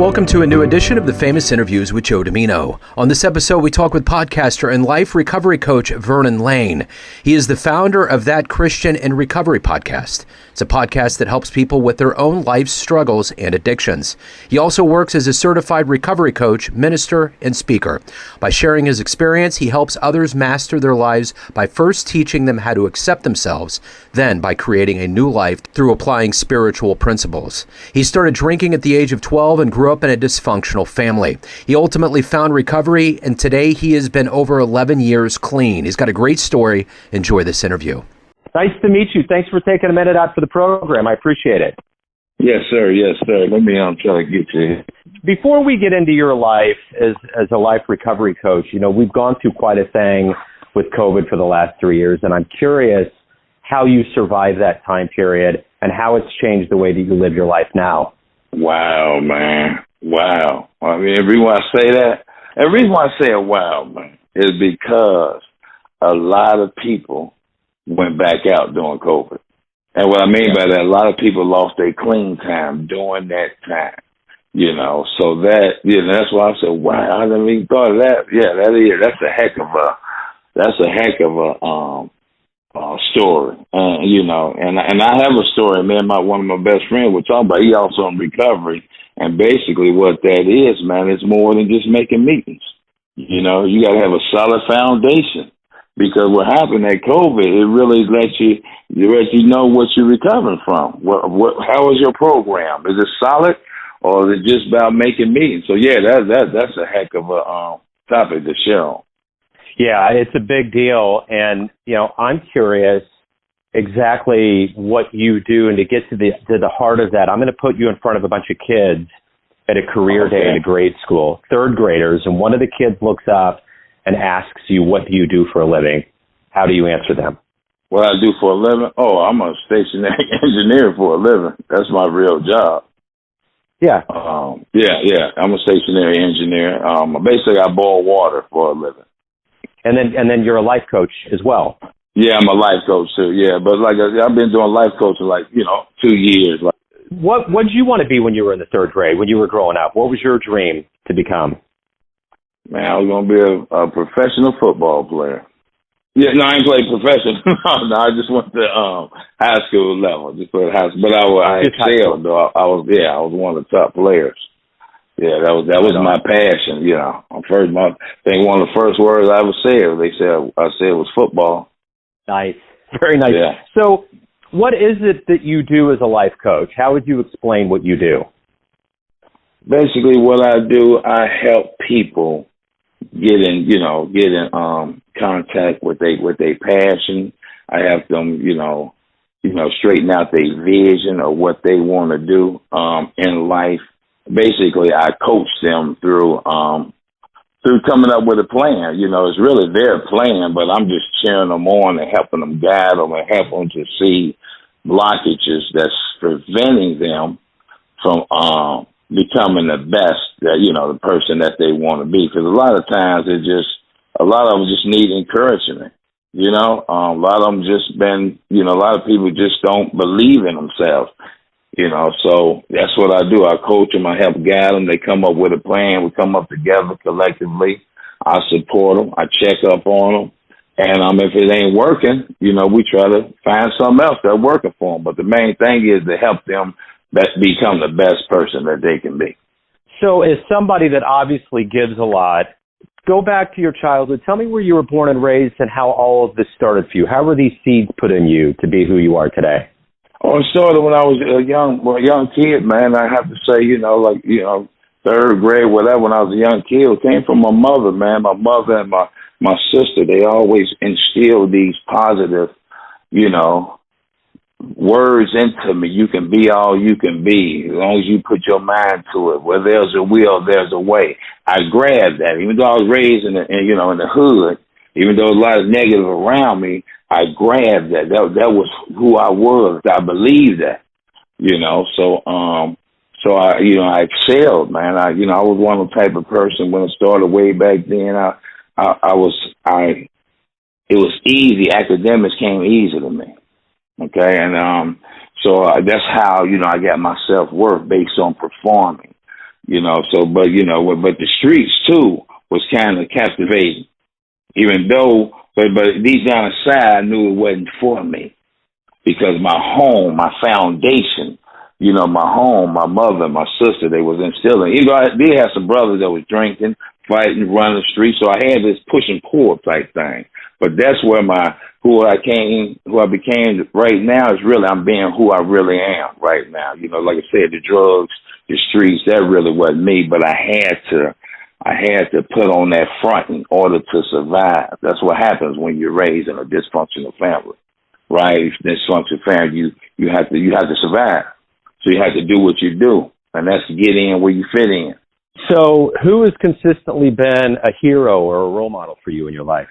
Welcome to a new edition of the Famous Interviews with Joe Dimino. On this episode, we talk with podcaster and life recovery coach Vernon Layne. He is the founder of That Christian in Recovery podcast. It's a podcast that helps people with their own life struggles and addictions. He also works as a certified recovery coach, minister, and speaker. By sharing his experience, he helps others master their lives by first teaching them how to accept themselves, then by creating a new life through applying spiritual principles. He started drinking at the age of 12 and grew up in a dysfunctional family. He ultimately found recovery, and today he has been over 11 years clean. He's got a great story. Enjoy this interview. Nice to meet you. Thanks for taking a minute out for the program. I appreciate it. Yes, sir. Yes, sir. Let me try to get you. Before we get into your life as a life recovery coach, you know, we've gone through quite a thing with COVID for the last 3 years, and I'm curious how you survived that time period and how it's changed the way that you live your life now. Wow, man. Wow. I mean, the reason why I say wow, man, is because a lot of people went back out during COVID. And what I mean by that, a lot of people lost their clean time during that time, you know. So that's why I said, wow, I never even thought of that. Yeah, that's a heck of a story. You know, and I have a story. Me and one of my best friends were talking about. He also in recovery. And basically what that is, man, it's more than just making meetings. You know, you got to have a solid foundation. Because what happened at COVID, it really lets you know what you're recovering from. How is your program? Is it solid, or is it just about making meetings? So yeah, that's a heck of a topic to share on. Yeah, it's a big deal, and you know, I'm curious exactly what you do, and to get to the heart of that, I'm going to put you in front of a bunch of kids at a career day at a grade school, third graders, and one of the kids looks up and asks you, what do you do for a living? How do you answer them? What I do for a living? Oh, I'm a stationary engineer for a living. That's my real job. Yeah. Yeah. I'm a stationary engineer. Basically, I boil water for a living. And then you're a life coach as well. Yeah, I'm a life coach too. Yeah, but like I've been doing life coaching 2 years. What did you want to be when you were in the third grade? When you were growing up, what was your dream to become? Man, I was going to be a professional football player. Yeah, no, I ain't played professional. No, I just went to high school level. Just played high school. But I excelled, though. I was one of the top players. Yeah, that was my passion, you know. I think one of the first words I ever said, I said it was football. Nice. Very nice. Yeah. So what is it that you do as a life coach? How would you explain what you do? Basically, what I do, I help people get in contact with their passion. I help them, straighten out their vision of what they want to do in life. Basically, I coach them through coming up with a plan. You know, it's really their plan, but I'm just cheering them on and helping them, guide them, and help them to see blockages that's preventing them from becoming the best, the person that they want to be. Because a lot of times a lot of them just need encouragement. A lot of them a lot of people just don't believe in themselves. So that's what I do. I coach them. I help guide them. They come up with a plan. We come up together collectively. I support them. I check up on them. And if it ain't working, we try to find something else that's working for them. But the main thing is to help them become the best person that they can be. So as somebody that obviously gives a lot, go back to your childhood. Tell me where you were born and raised and how all of this started for you. How were these seeds put in you to be who you are today? Oh, it started when I was a young kid, man. I have to say, third grade, whatever, when I was a young kid. It came from my mother, man. My mother and my sister, they always instilled these positive, words into me. You can be all you can be as long as you put your mind to it. Where there's a will, there's a way. I grabbed that. Even though I was raised in the hood, even though a lot of negative around me, I grabbed that. That was who I was. I believed that. So I excelled, man. I was one of the type of person when it started way back then. It was easy. Academics came easy to me. Okay, and so that's how I got my self-worth based on performing. So, but the streets too was kind of captivating, even though, but deep down inside, I knew it wasn't for me because my home, my foundation, my home, my mother, my sister, they was instilling. I did have some brothers that was drinking, fighting, running the streets, so I had this push and pull type thing. But that's where who I became right now is really, I'm being who I really am right now. Like I said, the drugs, the streets, that really wasn't me, but I had to put on that front in order to survive. That's what happens when you're raised in a dysfunctional family, right? Dysfunctional family, you have to survive. So you have to do what you do, and that's get in where you fit in. So who has consistently been a hero or a role model for you in your life?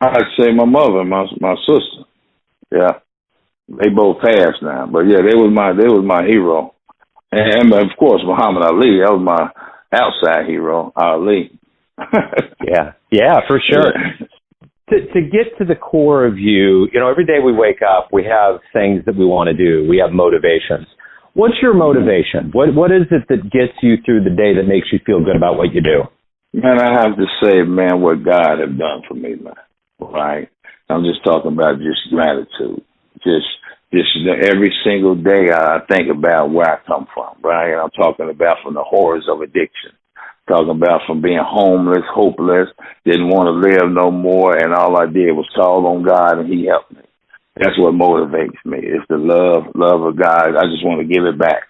I'd say my mother and my sister. Yeah, they both passed now, but yeah, they was my hero, and of course Muhammad Ali. That was my outside hero, Ali. yeah, for sure. To get to the core of you, every day we wake up, we have things that we want to do. We have motivations. What's your motivation? What is it that gets you through the day that makes you feel good about what you do? Man, I have to say, man, what God has done for me, man. Right? I'm just talking about just gratitude. Just every single day I think about where I come from, right? And I'm talking about from the horrors of addiction. Talking about from being homeless, hopeless, didn't want to live no more, and all I did was call on God and He helped me. That's what motivates me. It's the love of God. I just want to give it back.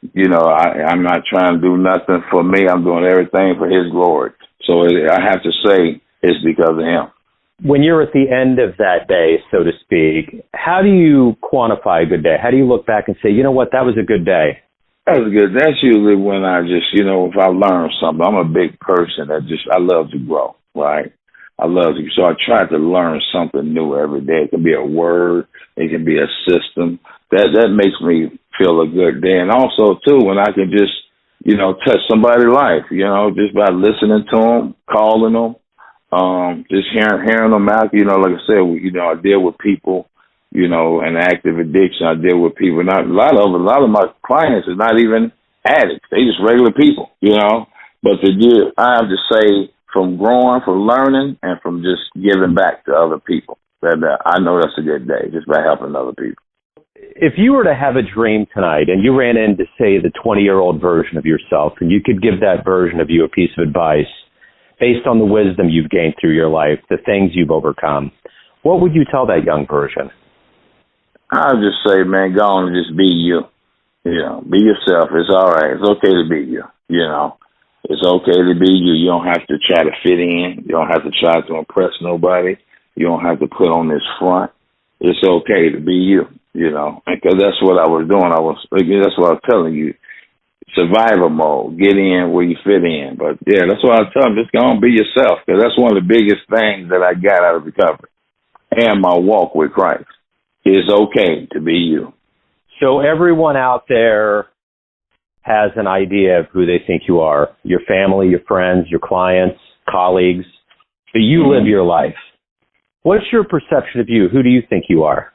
I'm not trying to do nothing for me. I'm doing everything for His glory. So I have to say it's because of Him. When you're at the end of that day, so to speak, how do you quantify a good day? How do you look back and say, you know what, that was a good day? That was good. That's usually when I just, if I learn something. I'm a big person I love to grow, right? So I try to learn something new every day. It can be a word. It can be a system. That makes me feel a good day. And also, too, when I can just, touch somebody's life, just by listening to them, calling them, just hearing them out. Like I said, I deal with people, in active addiction. I deal with people. Not a lot of my clients are not even addicts. They just regular people, But I have to say, from growing, from learning, and from just giving back to other people, that I know that's a good day, just by helping other people. If you were to have a dream tonight and you ran into, say, the 20-year-old version of yourself, and you could give that version of you a piece of advice based on the wisdom you've gained through your life, the things you've overcome, what would you tell that young version? I'll just say, man, go on and just be you. Be yourself. It's all right. It's okay to be you, It's okay to be you. You don't have to try to fit in. You don't have to try to impress nobody. You don't have to put on this front. It's okay to be you, because that's what I was doing. That's what I was telling you. Survival mode. Get in where you fit in. But, yeah, that's what I tell them. Just go on and be yourself, because that's one of the biggest things that I got out of recovery and my walk with Christ. It's okay to be you. So everyone out there has an idea of who they think you are, your family, your friends, your clients, colleagues, but you live your life. What's your perception of you? Who do you think you are?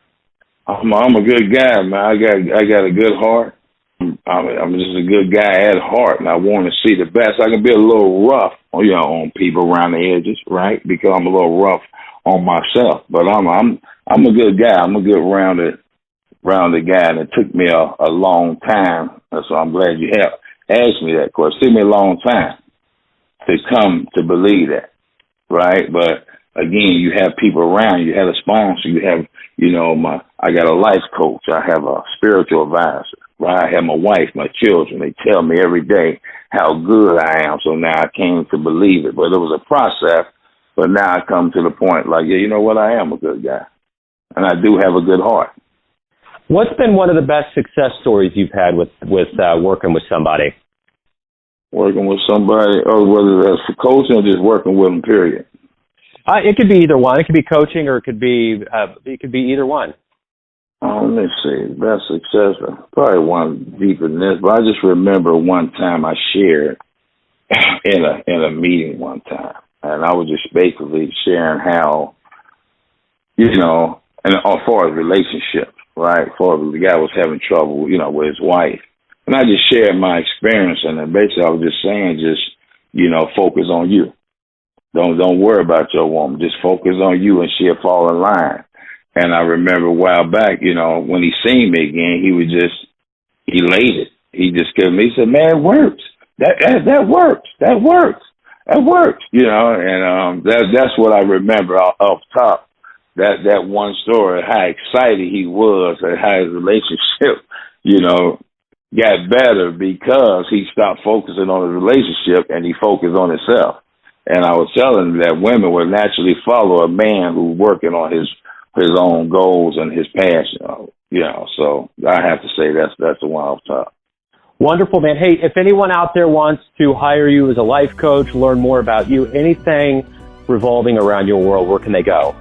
I'm a good guy, man. I got a good heart. I'm just a good guy at heart, and I want to see the best. I can be a little rough, on people around the edges, right? Because I'm a little rough on myself, but I'm a good guy. I'm a good rounded guy, and it took me a long time. So I'm glad you have asked me that question. It took me a long time to come to believe that, right? But again, you have people around you. You have a sponsor. You have, I got a life coach. I have a spiritual advisor, right? I have my wife, my children. They tell me every day how good I am. So now I came to believe it. But it was a process. But now I come to the point like, yeah, you know what? I am a good guy. And I do have a good heart. What's been one of the best success stories you've had with working with somebody? Working with somebody, or whether that's for coaching or just working with them, period. It could be either one. It could be coaching, or it could be either one. Let me see. Best success, probably one deeper than this. But I just remember one time I shared in a meeting one time, and I was just basically sharing how, and as far as relationships, right? As far as the guy was having trouble, with his wife, And I just shared my experience, and then basically I was just saying, focus on you. Don't worry about your woman. Just focus on you, and she'll fall in line. And I remember a while back, when he seen me again, he was just elated. He just gave me. He said, "Man, it works. That works. That works. That works." And that's what I remember off top. That one story, how excited he was, and how his relationship, got better because he stopped focusing on his relationship and he focused on himself. And I was telling him that women will naturally follow a man who's working on his own goals and his passion. So I have to say that's the one off top. Wonderful, man. Hey, if anyone out there wants to hire you as a life coach, learn more about you, anything revolving around your world, where can they go?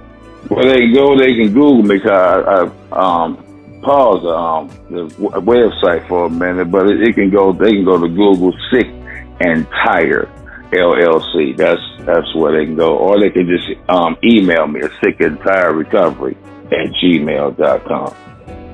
Well, they can Google me, because I pause the website for a minute, but they can go to Google Sick and Tired LLC. That's where they can go, or they can just email me at sickandtiredrecovery@gmail.com.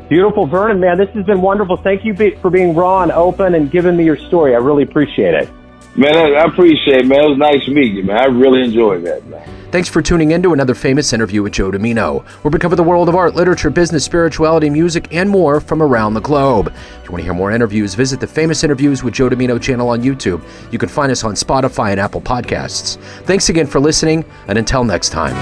Beautiful, Vernon, man. This has been wonderful. Thank you for being raw and open and giving me your story. I really appreciate it. Man, I appreciate it, man. It was nice meeting you, man. I really enjoyed that, man. Thanks for tuning in to another famous interview with Joe Dimino, where we cover the world of art, literature, business, spirituality, music, and more from around the globe. If you want to hear more interviews, visit the Famous Interviews with Joe Dimino channel on YouTube. You can find us on Spotify and Apple Podcasts. Thanks again for listening, and until next time.